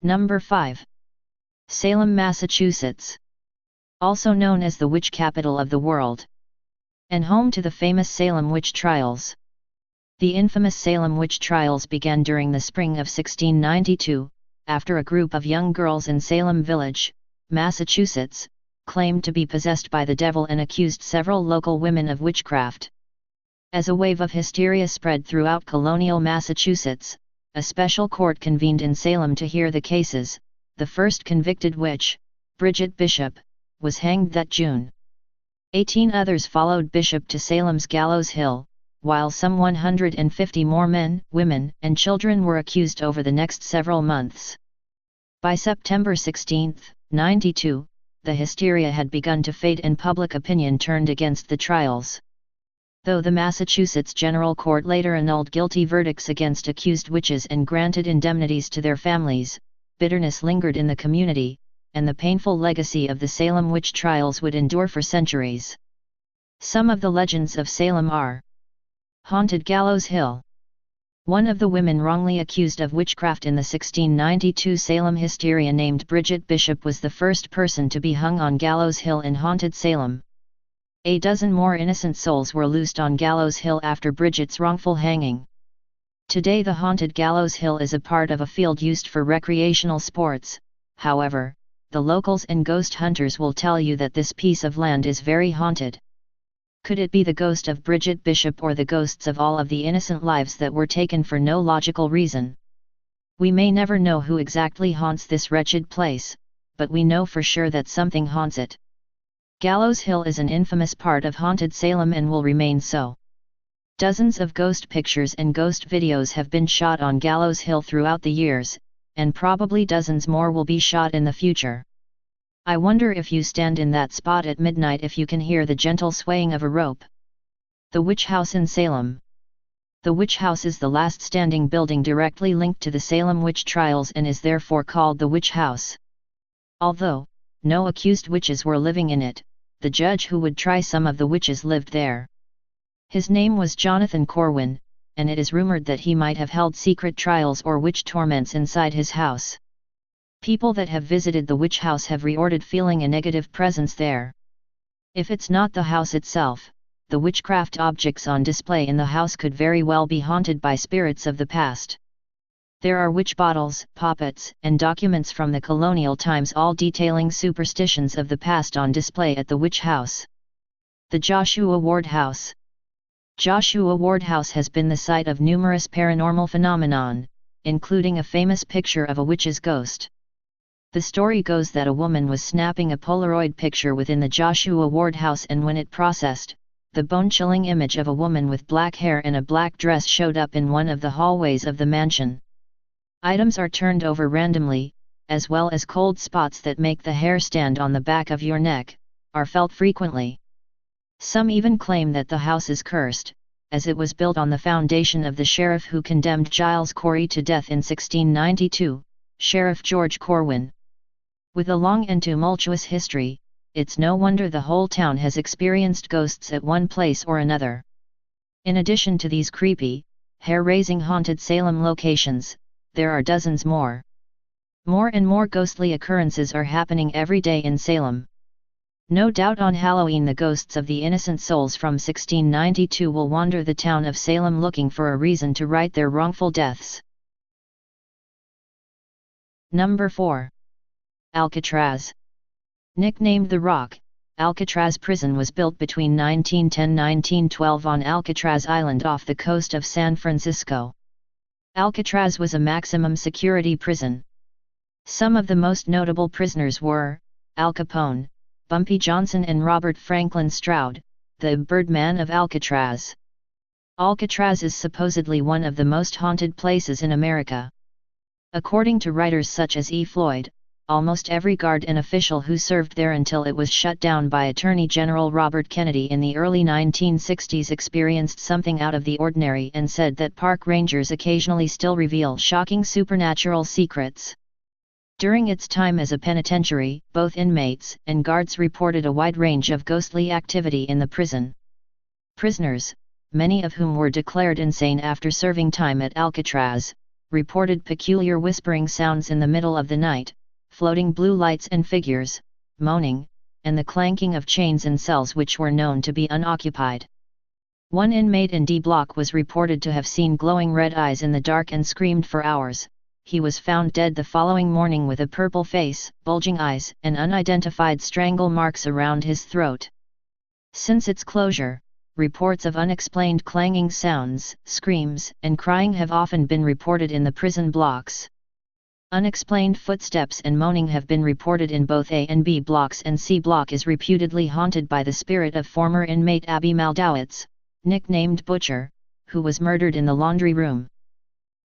Number 5. Salem, Massachusetts. Also known as the witch capital of the world, and home to the famous Salem witch trials. The infamous Salem witch trials began during the spring of 1692, after a group of young girls in Salem Village, Massachusetts, claimed to be possessed by the devil and accused several local women of witchcraft. As a wave of hysteria spread throughout colonial Massachusetts, a special court convened in Salem to hear the cases. The first convicted witch, Bridget Bishop, was hanged that June. 18 others followed Bishop to Salem's Gallows Hill, while some 150 more men, women, and children were accused over the next several months. By September 16, 92, the hysteria had begun to fade and public opinion turned against the trials. Though the Massachusetts General Court later annulled guilty verdicts against accused witches and granted indemnities to their families, bitterness lingered in the community, and the painful legacy of the Salem witch trials would endure for centuries. Some of the legends of Salem are: Haunted Gallows Hill. One of the women wrongly accused of witchcraft in the 1692 Salem hysteria, named Bridget Bishop, was the first person to be hung on Gallows Hill in haunted Salem. A dozen more innocent souls were loosed on Gallows Hill after Bridget's wrongful hanging. Today the haunted Gallows Hill is a part of a field used for recreational sports. However, the locals and ghost hunters will tell you that this piece of land is very haunted. Could it be the ghost of Bridget Bishop or the ghosts of all of the innocent lives that were taken for no logical reason? We may never know who exactly haunts this wretched place, but we know for sure that something haunts it. Gallows Hill is an infamous part of haunted Salem and will remain so. Dozens of ghost pictures and ghost videos have been shot on Gallows Hill throughout the years, and probably dozens more will be shot in the future. I wonder if you stand in that spot at midnight if you can hear the gentle swaying of a rope. The Witch House in Salem. The Witch House is the last standing building directly linked to the Salem witch trials and is therefore called the Witch House. Although no accused witches were living in it, the judge who would try some of the witches lived there. His name was Jonathan Corwin, and it is rumored that he might have held secret trials or witch torments inside his house. People that have visited the witch house have reported feeling a negative presence there. If it's not the house itself, the witchcraft objects on display in the house could very well be haunted by spirits of the past. There are witch bottles, puppets, and documents from the colonial times all detailing superstitions of the past on display at the witch house. The Joshua Ward House. Joshua Ward House has been the site of numerous paranormal phenomenon, including a famous picture of a witch's ghost. The story goes that a woman was snapping a Polaroid picture within the Joshua Ward House, and when it processed, the bone-chilling image of a woman with black hair and a black dress showed up in one of the hallways of the mansion. Items are turned over randomly, as well as cold spots that make the hair stand on the back of your neck, are felt frequently. Some even claim that the house is cursed, as it was built on the foundation of the sheriff who condemned Giles Corey to death in 1692, Sheriff George Corwin. With a long and tumultuous history, it's no wonder the whole town has experienced ghosts at one place or another. In addition to these creepy, hair-raising haunted Salem locations, there are dozens more. More and more ghostly occurrences are happening every day in Salem. No doubt on Halloween the ghosts of the innocent souls from 1692 will wander the town of Salem looking for a reason to right their wrongful deaths. Number 4. Alcatraz. Nicknamed the Rock, Alcatraz Prison was built between 1910–1912 on Alcatraz Island off the coast of San Francisco. Alcatraz was a maximum security prison. Some of the most notable prisoners were Al Capone, Bumpy Johnson and Robert Franklin Stroud, the Birdman of Alcatraz. Alcatraz is supposedly one of the most haunted places in America. According to writers such as E. Floyd, almost every guard and official who served there until it was shut down by Attorney General Robert Kennedy in the early 1960s experienced something out of the ordinary and said that park rangers occasionally still reveal shocking supernatural secrets. During its time as a penitentiary, both inmates and guards reported a wide range of ghostly activity in the prison. Prisoners, many of whom were declared insane after serving time at Alcatraz, reported peculiar whispering sounds in the middle of the night, floating blue lights and figures, moaning, and the clanking of chains in cells which were known to be unoccupied. One inmate in D block was reported to have seen glowing red eyes in the dark and screamed for hours. He was found dead the following morning with a purple face, bulging eyes, and unidentified strangle marks around his throat. Since its closure, reports of unexplained clanging sounds, screams, and crying have often been reported in the prison blocks. Unexplained footsteps and moaning have been reported in both A and B blocks, and C block is reputedly haunted by the spirit of former inmate Abby Maldowitz, nicknamed Butcher, who was murdered in the laundry room.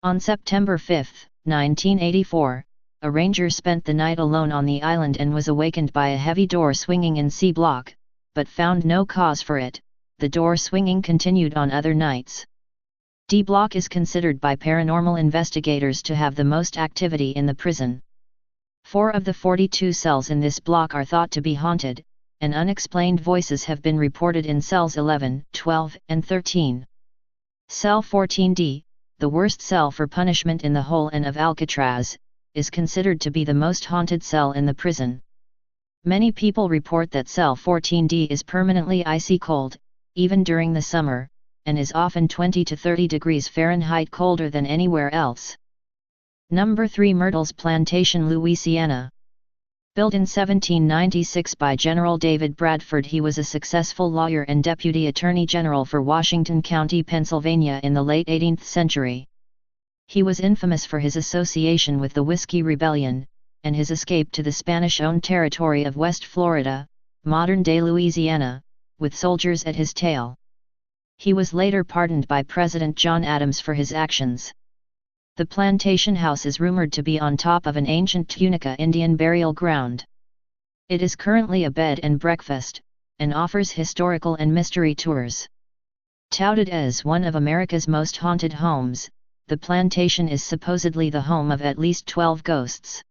On September 5, 1984, a ranger spent the night alone on the island and was awakened by a heavy door swinging in C block, but found no cause for it. The door swinging continued on other nights. D block is considered by paranormal investigators to have the most activity in the prison. 4 of the 42 cells in this block are thought to be haunted, and unexplained voices have been reported in cells 11, 12, and 13. Cell 14D, the worst cell for punishment in the whole and of Alcatraz, is considered to be the most haunted cell in the prison. Many people report that cell 14D is permanently icy cold, even during the summer, and is often 20 to 30 degrees Fahrenheit colder than anywhere else. Number 3, Myrtles Plantation, Louisiana. Built in 1796 by General David Bradford, he was a successful lawyer and deputy attorney general for Washington County, Pennsylvania in the late 18th century. He was infamous for his association with the Whiskey Rebellion, and his escape to the Spanish-owned territory of West Florida, modern-day Louisiana, with soldiers at his tail. He was later pardoned by President John Adams for his actions. The plantation house is rumored to be on top of an ancient Tunica Indian burial ground. It is currently a bed and breakfast, and offers historical and mystery tours. Touted as one of America's most haunted homes, the plantation is supposedly the home of at least 12 ghosts.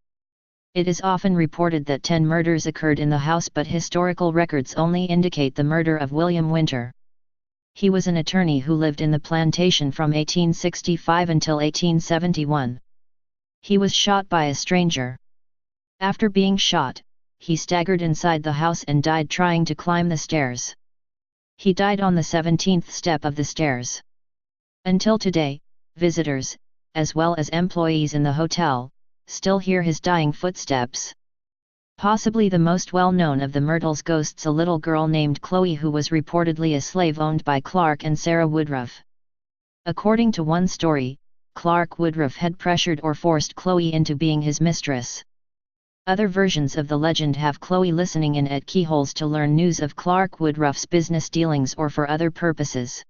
It is often reported that 10 murders occurred in the house, but historical records only indicate the murder of William Winter. He was an attorney who lived in the plantation from 1865 until 1871. He was shot by a stranger. After being shot, he staggered inside the house and died trying to climb the stairs. He died on the 17th step of the stairs. Until today, visitors, as well as employees in the hotel, still hear his dying footsteps. Possibly the most well-known of the Myrtles ghosts, a little girl named Chloe who was reportedly a slave owned by Clark and Sarah Woodruff. According to one story, Clark Woodruff had pressured or forced Chloe into being his mistress. Other versions of the legend have Chloe listening in at keyholes to learn news of Clark Woodruff's business dealings or for other purposes.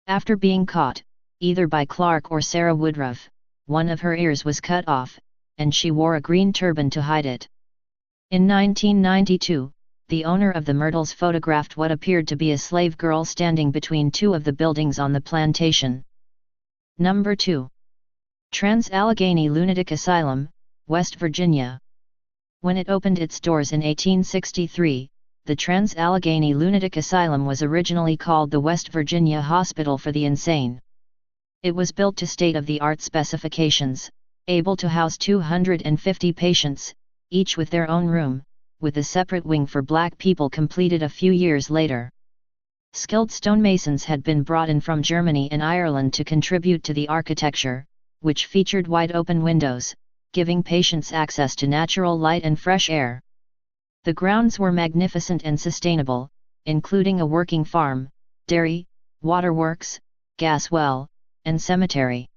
After being caught, either by Clark or Sarah Woodruff, one of her ears was cut off, and she wore a green turban to hide it. In 1992, the owner of the Myrtles photographed what appeared to be a slave girl standing between 2 of the buildings on the plantation. Number 2. Trans-Allegheny Lunatic Asylum, West Virginia. When it opened its doors in 1863, the Trans-Allegheny Lunatic Asylum was originally called the West Virginia Hospital for the Insane. It was built to state-of-the-art specifications, able to house 250 patients, each with their own room, with a separate wing for black people, completed a few years later. Skilled stonemasons had been brought in from Germany and Ireland to contribute to the architecture, which featured wide-open windows, giving patients access to natural light and fresh air. The grounds were magnificent and sustainable, including a working farm, dairy, waterworks, gas well, and cemetery.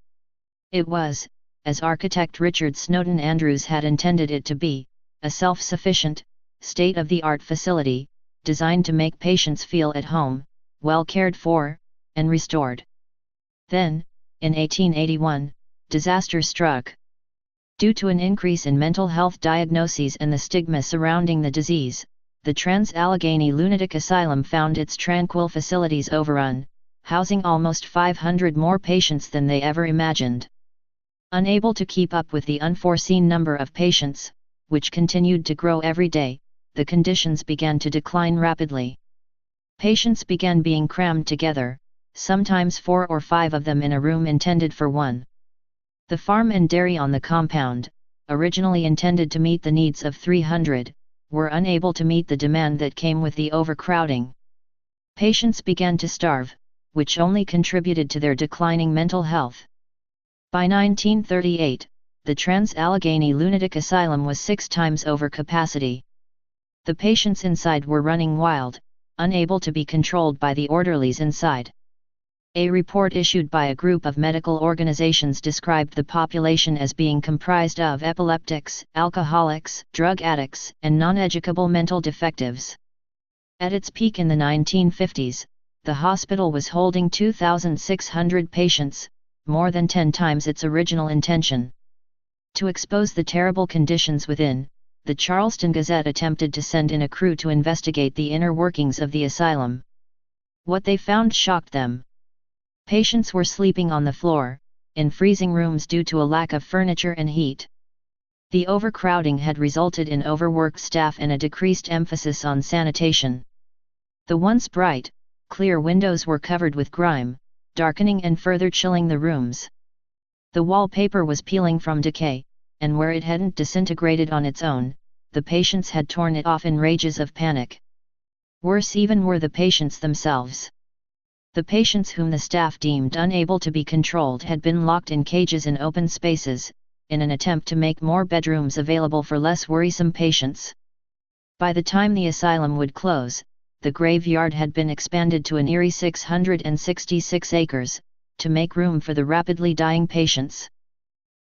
It was, as architect Richard Snowden Andrews had intended it to be, a self-sufficient, state-of-the-art facility, designed to make patients feel at home, well cared for, and restored. Then, in 1881, disaster struck. Due to an increase in mental health diagnoses and the stigma surrounding the disease, the Trans-Allegheny Lunatic Asylum found its tranquil facilities overrun, housing almost 500 more patients than they ever imagined. Unable to keep up with the unforeseen number of patients, which continued to grow every day, the conditions began to decline rapidly. Patients began being crammed together, sometimes 4 or 5 of them in a room intended for one. The farm and dairy on the compound, originally intended to meet the needs of 300, were unable to meet the demand that came with the overcrowding. Patients began to starve, which only contributed to their declining mental health. By 1938, the Trans-Allegheny Lunatic Asylum was 6 times over capacity. The patients inside were running wild, unable to be controlled by the orderlies inside. A report issued by a group of medical organizations described the population as being comprised of epileptics, alcoholics, drug addicts, and non-educable mental defectives. At its peak in the 1950s, the hospital was holding 2,600 patients, more than 10 times its original intention. To expose the terrible conditions within, the Charleston Gazette attempted to send in a crew to investigate the inner workings of the asylum. What they found shocked them. Patients were sleeping on the floor, in freezing rooms due to a lack of furniture and heat. The overcrowding had resulted in overworked staff and a decreased emphasis on sanitation. The once bright, clear windows were covered with grime, darkening and further chilling the rooms. The wallpaper was peeling from decay, and where it hadn't disintegrated on its own, the patients had torn it off in rages of panic. Worse even were the patients themselves. The patients whom the staff deemed unable to be controlled had been locked in cages in open spaces, in an attempt to make more bedrooms available for less worrisome patients. By the time the asylum would close, the graveyard had been expanded to an eerie 666 acres, to make room for the rapidly dying patients.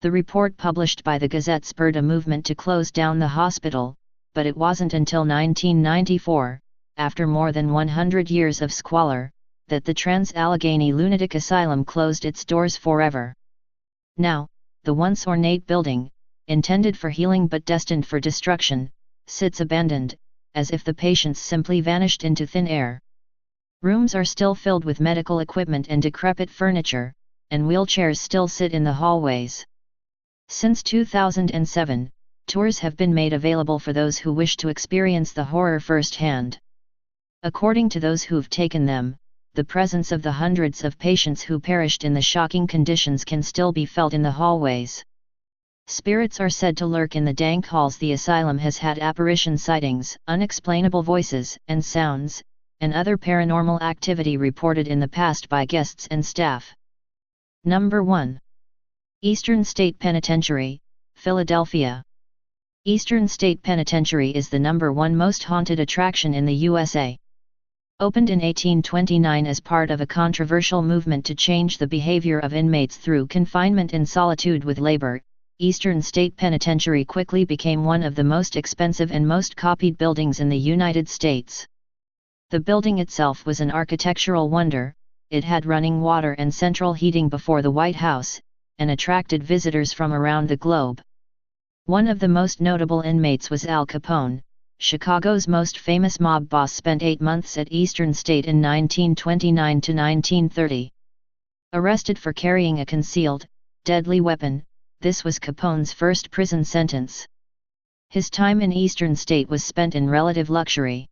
The report published by the Gazette spurred a movement to close down the hospital, but it wasn't until 1994, after more than 100 years of squalor, that the Trans-Allegheny Lunatic Asylum closed its doors forever. Now, the once ornate building, intended for healing but destined for destruction, sits abandoned, as if the patients simply vanished into thin air. Rooms are still filled with medical equipment and decrepit furniture, and wheelchairs still sit in the hallways. Since 2007, tours have been made available for those who wish to experience the horror firsthand. According to those who've taken them, the presence of the hundreds of patients who perished in the shocking conditions can still be felt in the hallways. Spirits are said to lurk in the dank halls. The asylum has had apparition sightings, unexplainable voices and sounds, and other paranormal activity reported in the past by guests and staff. Number 1. Eastern State Penitentiary, Philadelphia. Eastern State Penitentiary is the number 1 most haunted attraction in the USA. Opened in 1829 as part of a controversial movement to change the behavior of inmates through confinement in solitude with labor, Eastern State Penitentiary quickly became one of the most expensive and most copied buildings in the United States. The building itself was an architectural wonder. It had running water and central heating before the White House, and attracted visitors from around the globe. One of the most notable inmates was Al Capone, Chicago's most famous mob boss. Spent 8 months at Eastern State in 1929 to 1930. Arrested for carrying a concealed, deadly weapon, this was Capone's first prison sentence. His time in Eastern State was spent in relative luxury.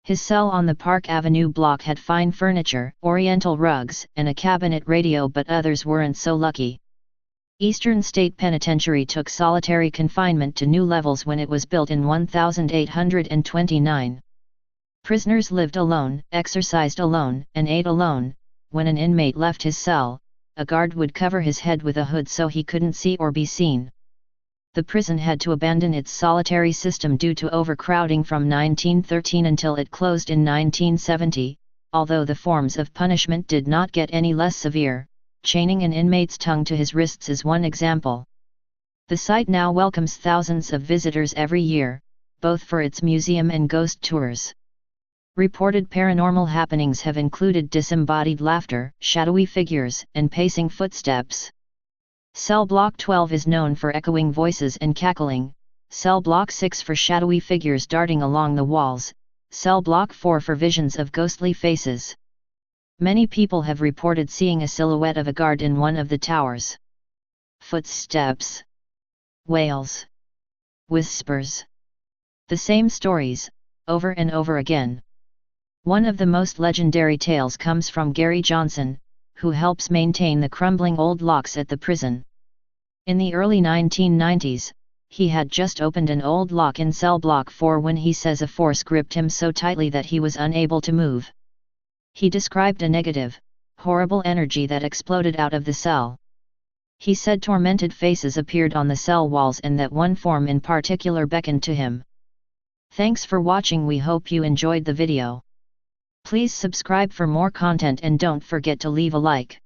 His cell on the Park Avenue block had fine furniture, oriental rugs, and a cabinet radio, but others weren't so lucky. Eastern State Penitentiary took solitary confinement to new levels when it was built in 1829. Prisoners lived alone, exercised alone, and ate alone. When an inmate left his cell, a guard would cover his head with a hood so he couldn't see or be seen. The prison had to abandon its solitary system due to overcrowding from 1913 until it closed in 1970, although the forms of punishment did not get any less severe. Chaining an inmate's tongue to his wrists is one example. The site now welcomes thousands of visitors every year, both for its museum and ghost tours. Reported paranormal happenings have included disembodied laughter, shadowy figures, and pacing footsteps. Cell Block 12 is known for echoing voices and cackling, Cell Block 6 for shadowy figures darting along the walls, Cell Block 4 for visions of ghostly faces. Many people have reported seeing a silhouette of a guard in one of the towers. Footsteps. Wails. Whispers. The same stories, over and over again. One of the most legendary tales comes from Gary Johnson, who helps maintain the crumbling old locks at the prison. In the early 1990s, he had just opened an old lock in cell block 4 when he says a force gripped him so tightly that he was unable to move. He described a negative, horrible energy that exploded out of the cell. He said tormented faces appeared on the cell walls and that one form in particular beckoned to him. Thanks for watching. We hope you enjoyed the video. Please subscribe for more content and don't forget to leave a like.